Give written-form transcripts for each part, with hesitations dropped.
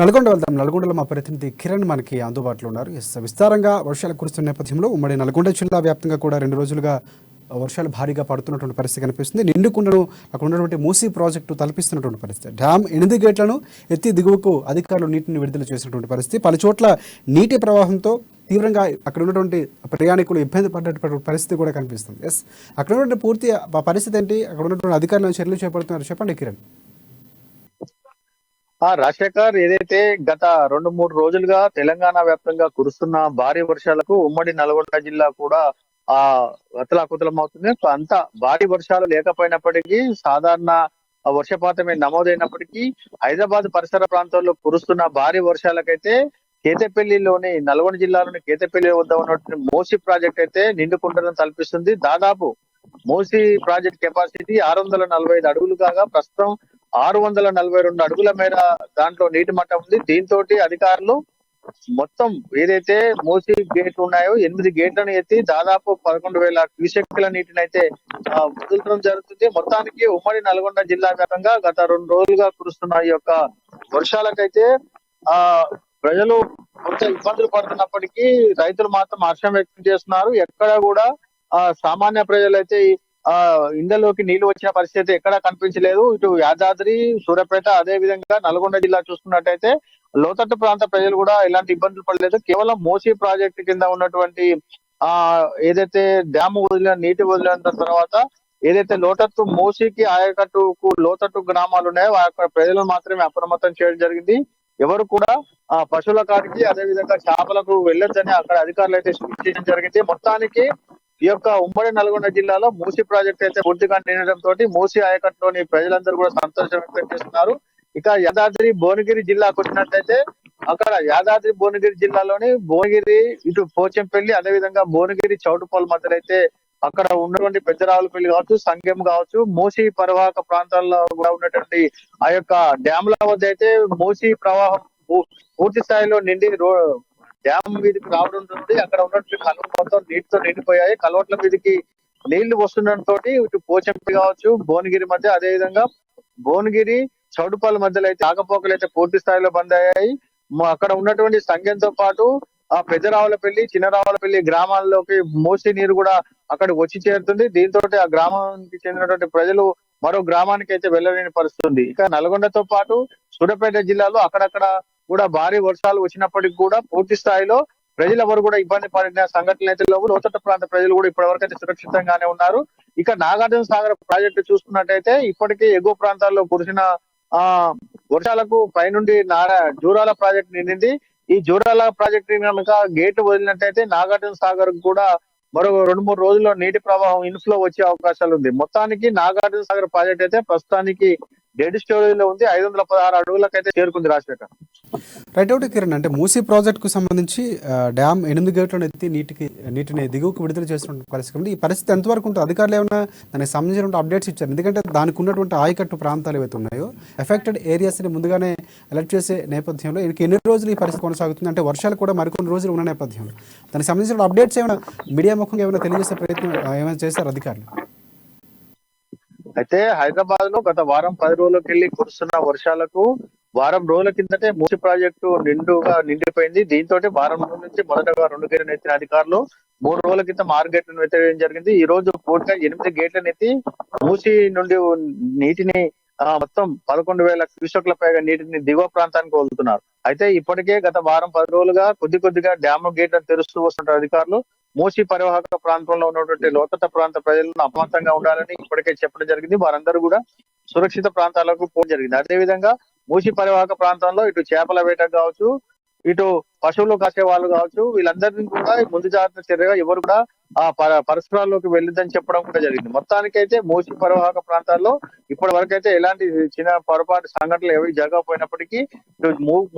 నల్గొండ వెళ్దాం. నల్గొండలో మా ప్రతినిధి కిరణ్ మనకి అందుబాటులో ఉన్నారు. విస్తారంగా వర్షాలు కురుస్తున్న నేపథ్యంలో ఉమ్మడి నల్గొండ జిల్లా వ్యాప్తంగా కూడా 2 రోజులుగా వర్షాలు భారీగా పడుతున్నటువంటి పరిస్థితి కనిపిస్తుంది. నిండుకుండను అక్కడ ఉన్నటువంటి మూసీ ప్రాజెక్టు తలపిస్తున్నటువంటి పరిస్థితి. డ్యామ్ 8 గేట్లను ఎత్తి దిగువకు అధికారులు నీటిని విడుదల చేసినటువంటి పరిస్థితి. పలు చోట్ల నీటి ప్రవాహంతో తీవ్రంగా అక్కడ ఉన్నటువంటి ప్రయాణికులు ఇబ్బంది పడ్డటువంటి పరిస్థితి కూడా కనిపిస్తుంది. అక్కడ ఉన్నటువంటి పూర్తి పరిస్థితి ఏంటి, అక్కడ ఉన్నటువంటి అధికారులను చర్యలు చేపడుతున్నారు, చెప్పండి కిరణ్. రాజశేఖర్, ఏదైతే గత 2-3 రోజులుగా తెలంగాణ వ్యాప్తంగా కురుస్తున్న భారీ వర్షాలకు ఉమ్మడి నల్గొండ జిల్లా కూడా అతలాకుతలం అవుతుంది. అంత భారీ వర్షాలు లేకపోయినప్పటికీ సాధారణ వర్షపాతమే నమోదైనప్పటికీ హైదరాబాద్ పరిసర ప్రాంతాల్లో కురుస్తున్న భారీ వర్షాలకైతే కేతపల్లిలోని నల్గొండ జిల్లాలోని కేతపల్లి వద్ద ఉన్నటువంటి మూసీ ప్రాజెక్ట్ అయితే నిండుకుండలను తలపిస్తుంది. దాదాపు మూసీ ప్రాజెక్ట్ కెపాసిటీ 645 అడుగులు కాగా ప్రస్తుతం 642 అడుగుల మేర దాంట్లో నీటి మట్టం ఉంది. దీంతో అధికారులు మొత్తం ఏదైతే మూసీ గేట్లు ఉన్నాయో 8 గేట్లను ఎత్తి దాదాపు 11,000 క్యూసెక్ల నీటిని అయితే వదులుతడం జరుగుతుంది. మొత్తానికి ఉమ్మడి నల్గొండ జిల్లా వ్యాప్తంగా గత 2 రోజులుగా కురుస్తున్న ఈ యొక్క వర్షాలకైతే ప్రజలు కొంత ఇబ్బందులు పడుతున్నప్పటికీ రైతులు మాత్రం హర్షం వ్యక్తం చేస్తున్నారు. ఎక్కడ కూడా సామాన్య ప్రజలైతే ఇండ్లలోకి నీళ్లు వచ్చిన పరిస్థితి ఎక్కడా కనిపించలేదు. ఇటు యాదాద్రి, సూర్యాపేట, అదే విధంగా నల్గొండ జిల్లా చూసుకున్నట్టయితే లోతట్టు ప్రాంత ప్రజలు కూడా ఎలాంటి ఇబ్బందులు పడలేదు. కేవలం మూసీ ప్రాజెక్టు కింద ఉన్నటువంటి ఏదైతే డ్యామ్ నీటి వదిలిన తర్వాత ఏదైతే లోతట్టు మూసీకి ఆయకట్టుకు లోతట్టు గ్రామాలు ఉన్నాయో అక్కడ ప్రజలు మాత్రమే అప్రమత్తం చేయడం జరిగింది. ఎవరు కూడా పశువుల కాడికి అదే విధంగా చేపలకు వెళ్ళొద్దని అక్కడ అధికారులు అయితే సూచించడం జరిగింది. మొత్తానికి ఈ యొక్క ఉమ్మడి నల్గొండ జిల్లాలో మూసీ ప్రాజెక్ట్ అయితే పూర్తిగా నిండడంతో మూసీ ఆయకట్టులోని ప్రజలందరూ కూడా సంతోషం వ్యక్తం చేస్తున్నారు. ఇక యాదాద్రి భువనగిరి జిల్లాకు వచ్చినట్లయితే అక్కడ యాదాద్రి భువనగిరి జిల్లాలోని భువనగిరి ఇటు పోచంపల్లి అదే విధంగా భువనగిరి చౌటుపల్లి మధ్యలో అయితే అక్కడ ఉన్నటువంటి పెద్దరావులపల్లి కావచ్చు, సంగెం కావచ్చు, మూసీ పరివాహక ప్రాంతాల్లో కూడా ఉన్నటువంటి ఆ యొక్క డ్యామ్ల వద్ద అయితే మూసీ ప్రవాహం పూర్తి స్థాయిలో నిండి డ్యామ్ మీదకి రావడం నుండి అక్కడ ఉన్నటువంటి కలువ మొత్తం నీటితో నిండిపోయాయి. కలవట్ల మీదకి నీళ్లు వస్తుండటంతో ఇటు పోచంపల్లి కావచ్చు, భువనగిరి మధ్య అదే విధంగా భువనగిరి చౌటుపల్లి మధ్యలో అయితే ఆకపోకలు అయితే పూర్తి స్థాయిలో బంద్ అయ్యాయి. అక్కడ ఉన్నటువంటి సంఘంతో పాటు ఆ పెద్దరావులపల్లి, చిన్నరావులపల్లి గ్రామాల్లోకి మూసీ నీరు కూడా అక్కడ వచ్చి చేరుతుంది. దీంతో ఆ గ్రామానికి చెందినటువంటి ప్రజలు మరో గ్రామానికి అయితే వెళ్ళలేని పరిస్థితి. ఇక నల్గొండతో పాటు సూర్యాపేట జిల్లాలో అక్కడక్కడ కూడా భారీ వర్షాలు వచ్చినప్పటికీ కూడా పూర్తి స్థాయిలో ప్రజలు ఎవరు కూడా ఇబ్బంది పడిన సంఘటనలు అయితే లేవు. లోతట్టు ప్రాంత ప్రజలు కూడా ఇప్పటి అయితే సురక్షితంగానే ఉన్నారు. ఇక నాగార్జున సాగర్ ప్రాజెక్టు చూసుకున్నట్టయితే ఇప్పటికే ఎగువ ప్రాంతాల్లో కురిసిన వర్షాలకు పైనుండి జూరాల ప్రాజెక్టు నిండింది. ఈ జూరాల ప్రాజెక్టు కనుక గేటు వదిలినట్టయితే నాగార్జున సాగర్ కూడా మరో 2-3 రోజుల్లో నీటి ప్రవాహం ఇన్ఫ్లో వచ్చే అవకాశాలు ఉంది. మొత్తానికి నాగార్జున సాగర్ ప్రాజెక్ట్ అయితే ప్రస్తుతానికి డెడ్ స్టోరేజ్ లో ఉంది. 516 అడుగులకైతే చేరుకుంది. రాజశేఖర్, రైట్ అవుట్ కిరణ్, అంటే మూసీ ప్రాజెక్ట్ కు సంబంధించి డ్యామ్ 8 గేట్లను ఎత్తి నీటిని దిగువకు విడుదల చేసిన పరిస్థితి. ఈ పరిస్థితి ఎంతవరకు ఉంటుంది? అధికారులు ఏమైనా దానికి సంబంధించిన అప్డేట్స్ ఇచ్చారు? ఎందుకంటే దానికి ఉన్నటువంటి ఆయకట్టు ప్రాంతాలు ఏవైతే ఉన్నాయో ఎఫెక్టెడ్ ఏరియాస్ ని ముందుగానే అలర్ట్ చేసే నేపథ్యంలో ఎన్ని రోజులు ఈ పరిస్థితి కొనసాగుతుంది? అంటే వర్షాలు కూడా మరికొన్ని రోజులు ఉన్న నేపథ్యంలో దానికి సంబంధించిన అప్డేట్స్ ఏమైనా మీడియా ముఖంగా ఏమైనా తెలియజేసే ప్రయత్నం ఏమైనా చేశారు అధికారులు? అయితే హైదరాబాద్ లో గత వారం 10 రోజులకి వెళ్ళి కురుస్తున్న వర్షాలకు వారం రోజుల కిందటే మూసీ ప్రాజెక్టు నిండిపోయింది. దీంతో వారం రోజుల నుంచి మొదటగా 2 గేట్లను ఎత్తిన అధికారులు 3 రోజుల క్రితం 6 గేట్లను ఎత్తేయడం జరిగింది. ఈ రోజు పూర్తిగా 8 గేట్లను ఎత్తి మూసీ నుండి నీటిని మొత్తం 11,000 క్యూసెక్ల పైగా నీటిని దిగువ ప్రాంతానికి వదులుతున్నారు. అయితే ఇప్పటికే గత వారం 10 రోజులుగా కొద్దిగా డ్యామ్ గేట్లను తెరుస్తూ వస్తున్న అధికారులు మూసీ పరివాహక ప్రాంతంలో ఉన్నటువంటి లోతట్ట ప్రాంత ప్రజలను అప్రమత్తంగా ఉండాలని ఇప్పటికే చెప్పడం జరిగింది. వారందరూ కూడా సురక్షిత ప్రాంతాలకు పోవడం జరిగింది. అదేవిధంగా మూసీ పరివాహక ప్రాంతంలో ఇటు చేపల వేట కావచ్చు, ఇటు పశువులు కాసే వాళ్ళు కావచ్చు, వీళ్ళందరినీ కూడా ముందు జాగ్రత్త చర్యగా ఎవరు కూడా ఆ పరిసరాల్లోకి వెళ్ళొద్దని చెప్పడం కూడా జరిగింది. మొత్తానికైతే మూసీ పరివాహక ప్రాంతాల్లో ఇప్పటి వరకు అయితే ఎలాంటి చిన్న పొరపాటు సంఘటనలు ఏవి జరగకపోయినప్పటికీ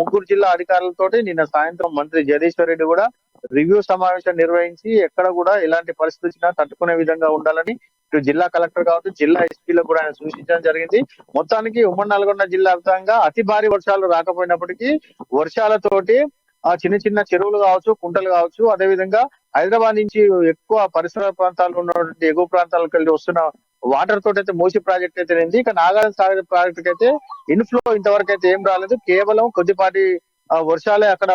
ముగ్గురు జిల్లా అధికారులతోటి నిన్న సాయంత్రం మంత్రి జగదీశ్వర్ రెడ్డి కూడా రివ్యూ సమావేశం నిర్వహించి ఎక్కడ కూడా ఎలాంటి పరిస్థితి వచ్చినా తట్టుకునే విధంగా ఉండాలని ఇటు జిల్లా కలెక్టర్ కావచ్చు, జిల్లా ఎస్పీలకు కూడా ఆయన సూచించడం జరిగింది. మొత్తానికి ఉమ్మడి నల్గొండ జిల్లా వ్యాప్తంగా అతి భారీ వర్షాలు రాకపోయినప్పటికీ వర్షాలతోటి చిన్న చెరువులు కావచ్చు, కుంటలు కావచ్చు, అదేవిధంగా హైదరాబాద్ నుంచి ఎక్కువ పరిసర ప్రాంతాల్లో ఉన్నటువంటి ఎగువ ప్రాంతాలకు వెళ్ళి వస్తున్న వాటర్ తోటి అయితే మూసి ప్రాజెక్ట్ అయితే ఉంది. ఇక నాగార్జున సాగర్ ప్రాజెక్ట్ అయితే ఇన్ఫ్లో ఇంతవరకు అయితే ఏం రాలేదు. కేవలం కొద్దిపాటి వర్షాలే అక్కడ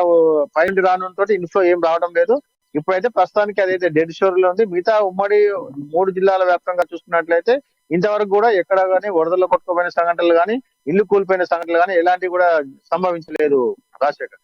పైనుండి రానుంతో ఇన్ఫ్లో ఏం రావడం లేదు. ఇప్పుడైతే ప్రస్తుతానికి అదైతే డెడ్ షోర్ లో ఉంది. మిగతా ఉమ్మడి 3 జిల్లాల వ్యాప్తంగా చూసుకున్నట్లయితే ఇంతవరకు కూడా ఎక్కడ గానీ వరదల్లో కొట్టుకుపోయిన సంఘటనలు గానీ, ఇల్లు కూలిపోయిన సంఘటనలు గానీ ఎలాంటివి కూడా సంభవించలేదు రాజశేఖర్.